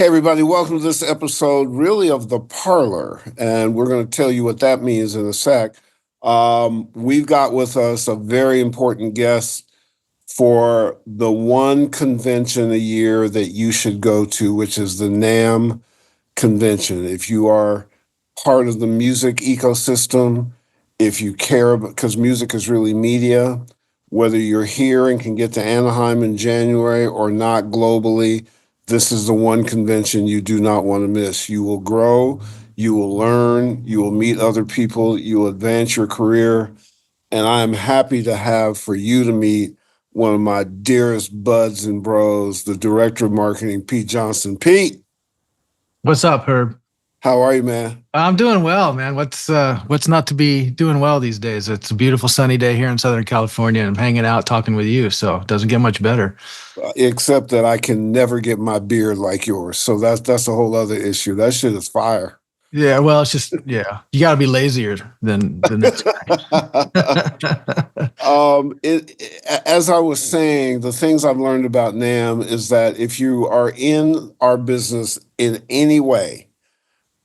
Hey, everybody, welcome to this episode, really, of the Parlor. And we're going to tell you what that means in a sec. We've got with us a very important guest for the one convention a year that you should go to, which is the NAMM convention. If you are part of the music ecosystem, if you care, because music is really media, whether you're here and can get to Anaheim in January or not globally, this is the one convention you do not want to miss. You will grow, you will learn, you will meet other people, you will advance your career. And I am happy to have for you to meet one of my dearest buds and bros, the director of marketing, Pete Johnston. Pete, What's up, Herb? how are you, man? I'm doing well, man. What's not to be doing well these days? It's a beautiful sunny day here in Southern California, and I'm hanging out talking with you, so it doesn't get much better. Except that I can never get my beard like yours. So that's a whole other issue. That shit is fire. Yeah, well, it's just you got to be lazier than the next guy. As I was saying, the things I've learned about NAMM is that if you are in our business in any way,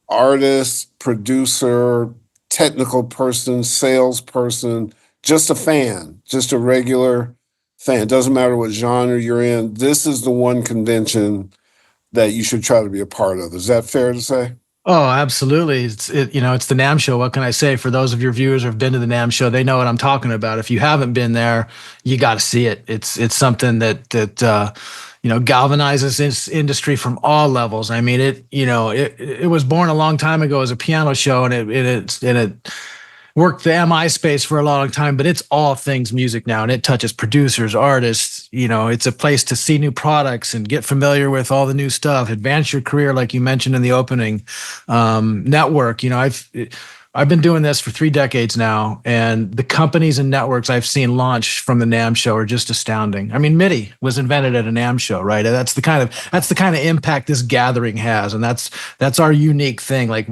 artist, producer, technical person, salesperson, just a fan, just a regular fan, doesn't matter what genre you're in, this is the one convention that you should try to be a part of. Is that fair to say? Oh, absolutely. It's the NAMM Show. What can I say? For those of your viewers who have been to the NAMM Show, they know what I'm talking about. If you haven't been there, you got to see it. It's something that galvanizes this industry from all levels. I mean, it was born a long time ago as a piano show, and it worked the MI space for a long time, but it's all things music now, and it touches producers, artists. It's a place to see new products and get familiar with all the new stuff, advance your career, like you mentioned in the opening. Network. I've been doing this for 3 decades now, and the companies and networks I've seen launch from the NAMM Show are just astounding. I mean, MIDI was invented at a NAMM Show, right? That's the kind of impact this gathering has, and that's our unique thing. Like,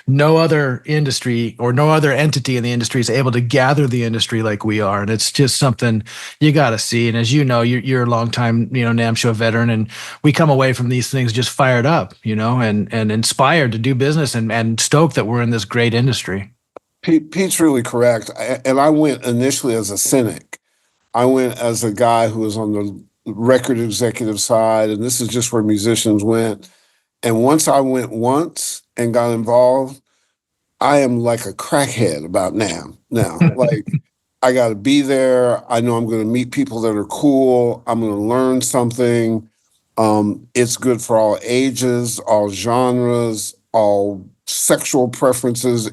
no other industry or no other entity in the industry is able to gather the industry like we are, and it's just something you got to see. And as you know, you're a long time NAMM Show veteran, and we come away from these things just fired up, and inspired to do business and stoked that we're in this great industry. Pete's really correct. And I went initially as a cynic. I went as a guy who was on the record executive side, and this is just where musicians went. And once I went once and got involved, I am like a crackhead about NAMM now. Like, I got to be there. I know I'm going to meet people that are cool. I'm going to learn something. It's good for all ages, all genres, all sexual preferences.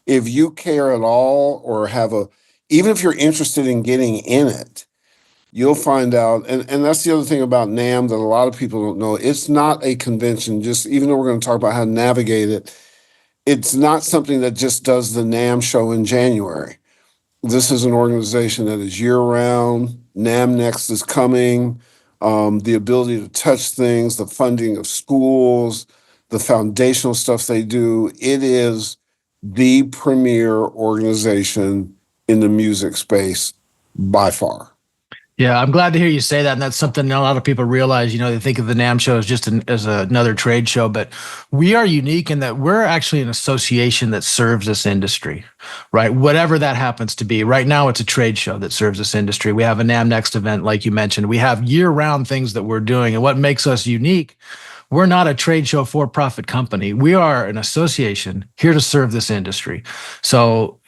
If you care at all or even if you're interested in getting in it, you'll find out. And that's the other thing about NAMM that a lot of people don't know. It's not a convention, just even though we're going to talk about how to navigate it, it's not something that just does the NAMM Show in January. This is an organization that is year-round. NAMM Next is coming. The ability to touch things, the funding of schools, the foundational stuff they do. It is the premier organization in the music space by far. Yeah, I'm glad to hear you say that, and that's something a lot of people realize. They think of the NAMM Show as just as another trade show, but we are unique in that we're actually an association that serves this industry, right? Whatever that happens to be. Right now, it's a trade show that serves this industry. We have a NAMM Next event, like you mentioned. We have year-round things that we're doing, and what makes us unique, we're not a trade show for-profit company. We are an association here to serve this industry. So,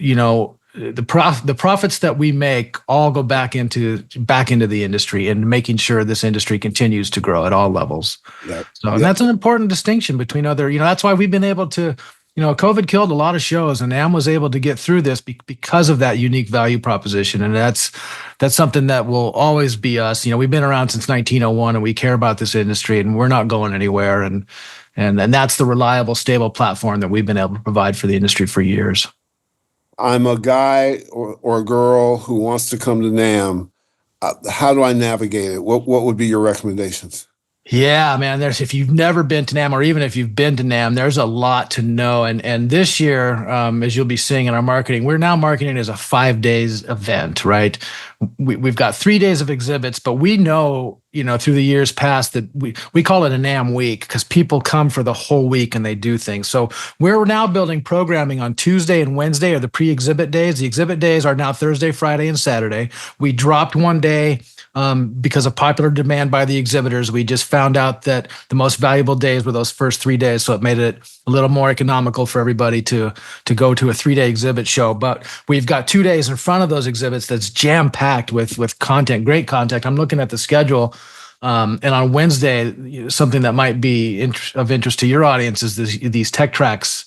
the profits that we make all go back into the industry and making sure this industry continues to grow at all levels. Yeah. So that's an important distinction between other. That's why we've been able to. COVID killed a lot of shows, and NAMM was able to get through this because of that unique value proposition, and that's something that will always be us. We've been around since 1901, and we care about this industry, and we're not going anywhere. And that's the reliable, stable platform that we've been able to provide for the industry for years. I'm a guy or a girl who wants to come to NAMM. How do I navigate it? What would be your recommendations? Yeah, man. If you've never been to NAMM, or even if you've been to NAMM, there's a lot to know. And this year, as you'll be seeing in our marketing, we're now marketing as a 5 days event, right? We've got 3 days of exhibits, but we know, through the years past that we call it a NAMM week because people come for the whole week and they do things. So we're now building programming on Tuesday and Wednesday are the pre-exhibit days. The exhibit days are now Thursday, Friday, and Saturday. We dropped one day because of popular demand by the exhibitors. We just found out that the most valuable days were those first 3 days, so it made it a little more economical for everybody to go to a 3-day exhibit show. But we've got 2 days in front of those exhibits that's jam packed with content, great content. I'm looking at the schedule. And on Wednesday, something that might be of interest to your audience is these Tech Tracks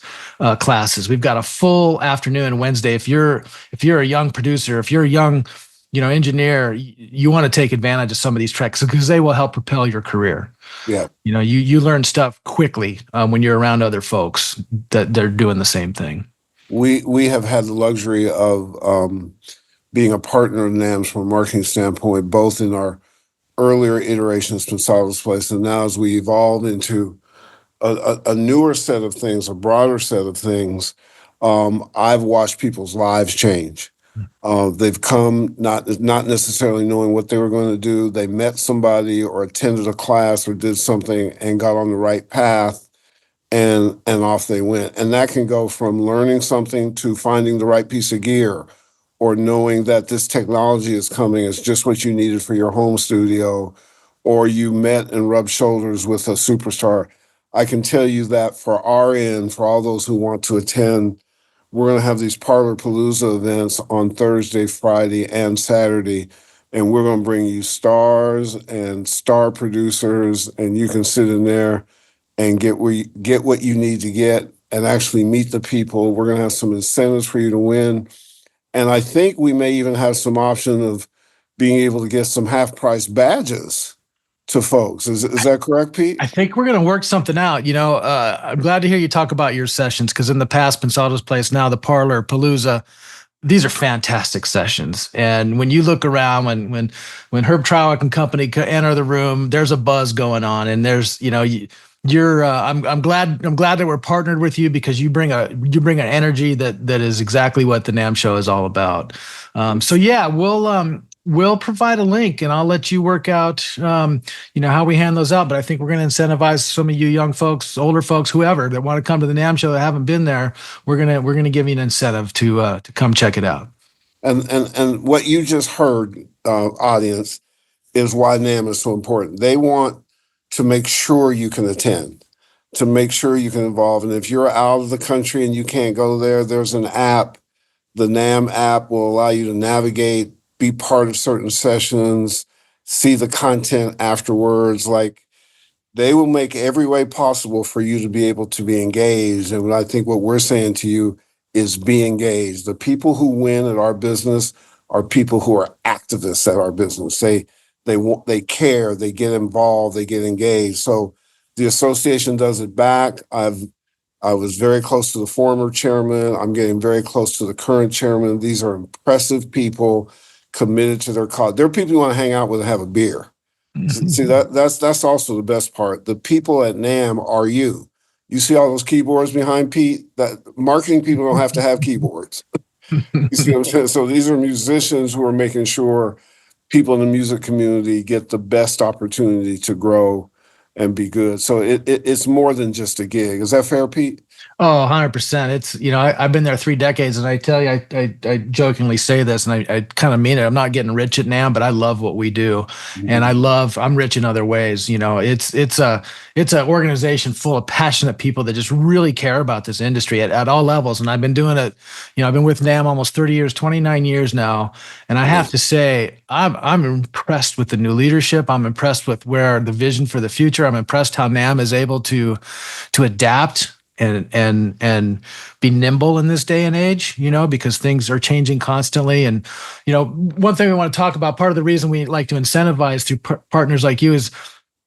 classes. We've got a full afternoon Wednesday. If you're a young producer, if you're a young engineer, you want to take advantage of some of these tracks because they will help propel your career. Yeah. You learn stuff quickly when you're around other folks that they're doing the same thing. We have had the luxury of being a partner of NAMM's from a marketing standpoint, both in our earlier iterations, Pensado's Place, and now as we evolve into a newer set of things, a broader set of things, I've watched people's lives change. They've come not necessarily knowing what they were going to do. They met somebody or attended a class or did something and got on the right path, and off they went. And that can go from learning something to finding the right piece of gear, or knowing that this technology is coming. It's just what you needed for your home studio, or you met and rubbed shoulders with a superstar. I can tell you that for our end, for all those who want to attend, we're going to have these Parlor Palooza events on Thursday, Friday, and Saturday. And we're going to bring you stars and star producers, and you can sit in there and get what you need to get and actually meet the people. We're going to have some incentives for you to win. And I think we may even have some option of being able to get some half-price badges to folks. Is that correct, Pete? I think we're going to work something out. I'm glad to hear you talk about your sessions because in the past, Pensado's Place, now the Parlor, Palooza, these are fantastic sessions. And when you look around, when Herb Trawick and company enter the room, there's a buzz going on, and there's I'm glad that we're partnered with you because you bring an energy that is exactly what the NAMM Show is all about. So yeah, we'll provide a link and I'll let you work out, how we hand those out. But I think we're going to incentivize some of you young folks, older folks, whoever that want to come to the NAMM Show that haven't been there. We're going to give you an incentive to come check it out. And what you just heard, audience, is why NAMM is so important. They want to make sure you can attend, to make sure you can involve. And if you're out of the country and you can't go there, there's an app. The NAMM app will allow you to navigate, be part of certain sessions, see the content afterwards. Like, they will make every way possible for you to be able to be engaged. And I think what we're saying to you is be engaged. The people who win at our business are people who are activists at our business. They care, they get involved, they get engaged. So the association does it back. I was very close to the former chairman. I'm getting very close to the current chairman. These are impressive people committed to their cause. They're people you want to hang out with and have a beer. See, that's also the best part. The people at NAMM are you. You see all those keyboards behind Pete? That marketing people don't have to have keyboards. You see what I'm saying? So these are musicians who are making sure people in the music community get the best opportunity to grow and be good. So it's more than just a gig. Is that fair, Pete? Oh, 100%. It's, I've been there 3 decades, and I tell you, I jokingly say this, and I kind of mean it. I'm not getting rich at NAMM, but I love what we do. Mm-hmm. And I'm rich in other ways. It's an organization full of passionate people that just really care about this industry at all levels. And I've been doing it, I've been with NAMM almost 30 years, 29 years now. And I have to say, I'm impressed with the new leadership. I'm impressed with where the vision for the future. I'm impressed how NAMM is able to adapt and be nimble in this day and age, because things are changing constantly. And, one thing we want to talk about, part of the reason we like to incentivize through partners like you is,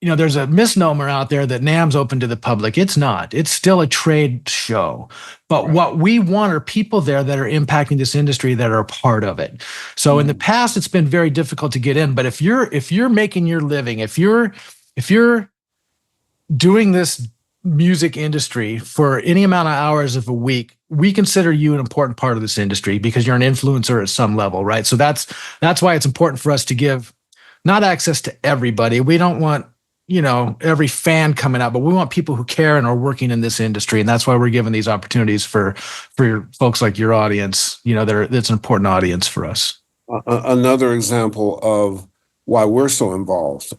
there's a misnomer out there that NAMM's open to the public. It's not. It's still a trade show. But right. What we want are people there that are impacting this industry that are a part of it. So in the past, it's been very difficult to get in. But if you're making your living, if you're doing this music industry for any amount of hours of a week, we consider you an important part of this industry because you're an influencer at some level, right? So that's why it's important for us to give not access to everybody. We don't want, every fan coming out, but we want people who care and are working in this industry. And that's why we're giving these opportunities for folks like your audience, that's an important audience for us. Another example of why we're so involved.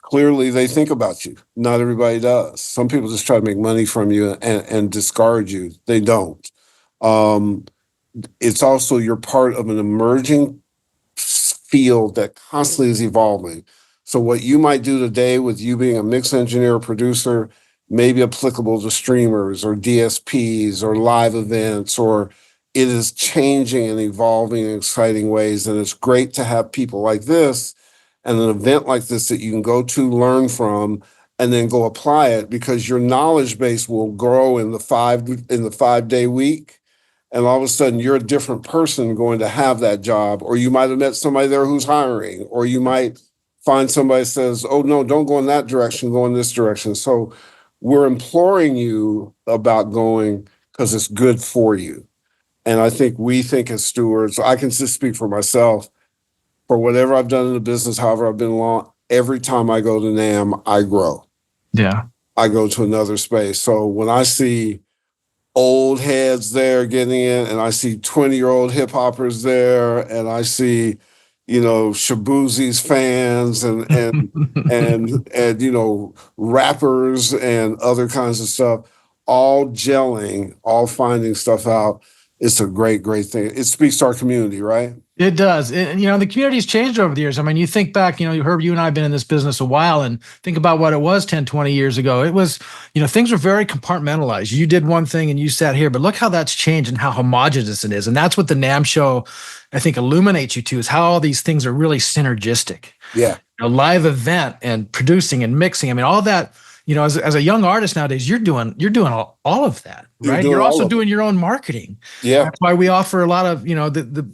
Clearly, they think about you. Not everybody does. Some people just try to make money from you and discard you. They don't. It's also you're part of an emerging field that constantly is evolving. So what you might do today with you being a mix engineer or producer may be applicable to streamers or DSPs or live events, or it is changing and evolving in exciting ways. And it's great to have people like this and an event like this that you can go to, learn from, and then go apply it, because your knowledge base will grow in the 5-day week. And all of a sudden you're a different person going to have that job, or you might have met somebody there who's hiring, or you might find somebody says, oh no, don't go in that direction, go in this direction. So we're imploring you about going because it's good for you. And I think we think as stewards, I can just speak for myself, for whatever I've done in the business, however I've been along, every time I go to NAMM, I grow. Yeah. I go to another space. So when I see old heads there getting in, and I see 20-year-old hip hoppers there, and I see, Shabuzi's fans and rappers and other kinds of stuff, all gelling, all finding stuff out. It's a great, great thing. It speaks to our community, right? It does. The community's changed over the years. I mean, you think back, Herb, you and I have been in this business a while, and think about what it was 10, 20 years ago. It was, things were very compartmentalized. You did one thing and you sat here, but look how that's changed and how homogenous it is. And that's what the NAMM Show, I think, illuminates you to, is how all these things are really synergistic. Yeah. A live event and producing and mixing. I mean, all that, as a young artist nowadays, you're doing all of that, right? You're also doing your own marketing. Yeah. That's why we offer a lot of,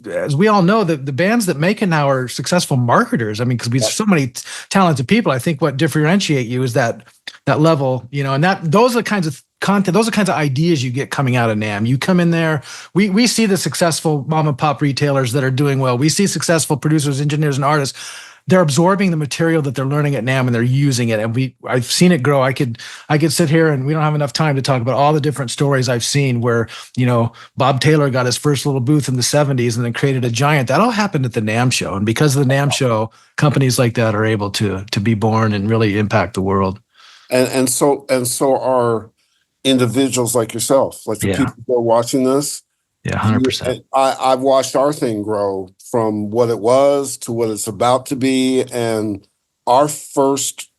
as we all know, the bands that make it now are successful marketers. I mean, because we have so many talented people. I think what differentiate you is that level, and those are the kinds of content, those are the kinds of ideas you get coming out of NAMM. You come in there, we see the successful mom and pop retailers that are doing well. We see successful producers, engineers, and artists. They're absorbing the material that they're learning at NAMM and they're using it. And I've seen it grow. I could sit here, and we don't have enough time to talk about all the different stories I've seen where, Bob Taylor got his first little booth in the 70s and then created a giant. That all happened at the NAMM Show. And because of the NAMM Show, companies like that are able to be born and really impact the world. And so are individuals like yourself, like the people who are watching this. Yeah, 100%. I've watched our thing grow from what it was to what it's about to be. And our first,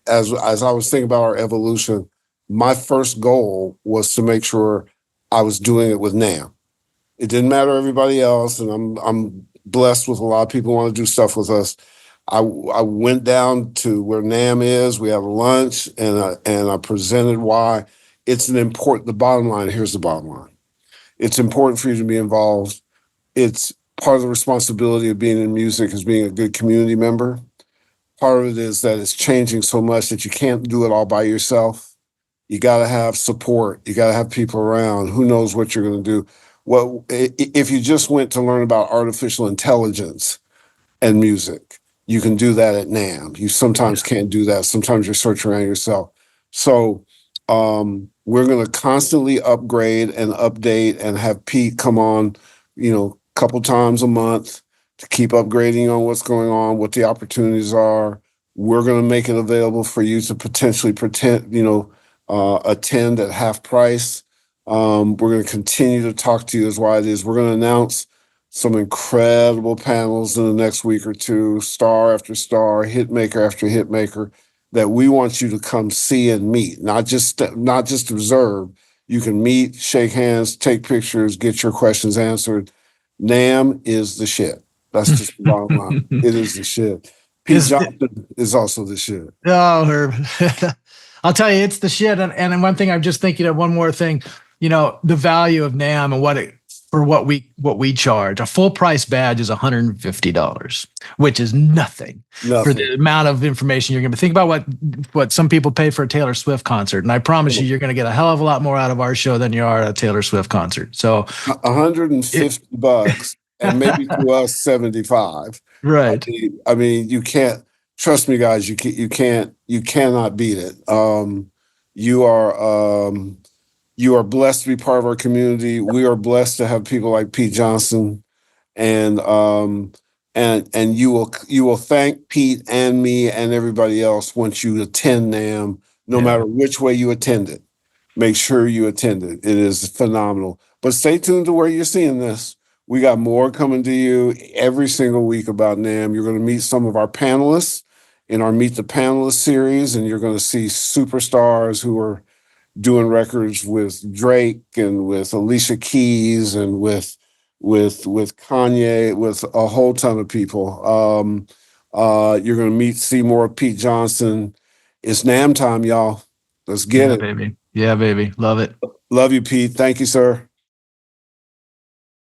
as I was thinking about our evolution, my first goal was to make sure I was doing it with NAMM. It didn't matter everybody else, and I'm blessed with a lot of people who want to do stuff with us. I went down to where NAMM is. We had a lunch, and I presented why it's the bottom line. Here's the bottom line. It's important for you to be involved. It's part of the responsibility of being in music is being a good community member. Part of it is that it's changing so much that you can't do it all by yourself. You got to have support. You got to have people around. Who knows what you're going to do? Well, if you just went to learn about artificial intelligence and music, you can do that at NAMM. You sometimes can't do that. Sometimes you're searching around yourself. So we're going to constantly upgrade and update and have Pete come on, a couple times a month to keep upgrading on what's going on, what the opportunities are. We're going to make it available for you to potentially attend at half price. We're going to continue to talk to you as why it is. We're going to announce some incredible panels in the next week or two, star after star, hit maker after hit maker, that we want you to come see and meet, not just observe. You can meet, shake hands, take pictures, get your questions answered. NAMM is the shit. That's just the bottom line. It is the shit. Pete Johnston is also the shit. Oh, Herb. I'll tell you, it's the shit. And one thing I'm just thinking of, one more thing, the value of NAMM and what it for what we charge. A full price badge is $150, which is nothing for the amount of information you're going to think about. What some people pay for a Taylor Swift concert, and I promise you're going to get a hell of a lot more out of our show than you are at a Taylor Swift concert. So $150 and maybe to us 75. Right. I mean, you can't trust me, guys. You cannot beat it. You are blessed to be part of our community. We are blessed to have people like Pete Johnston, and you will thank Pete and me and everybody else once you attend NAMM, no matter which way you attend it. Make sure you attend it. It is phenomenal. But stay tuned to where you're seeing this. We got more coming to you every single week about NAMM. You're going to meet some of our panelists in our Meet the Panelists series, and you're going to see superstars who are doing records with Drake and with Alicia Keys and with Kanye, with a whole ton of people. You're going to see more of Pete Johnston. It's NAMM time, y'all. Let's get it. Baby. Yeah, baby. Love it. Love you, Pete. Thank you, sir.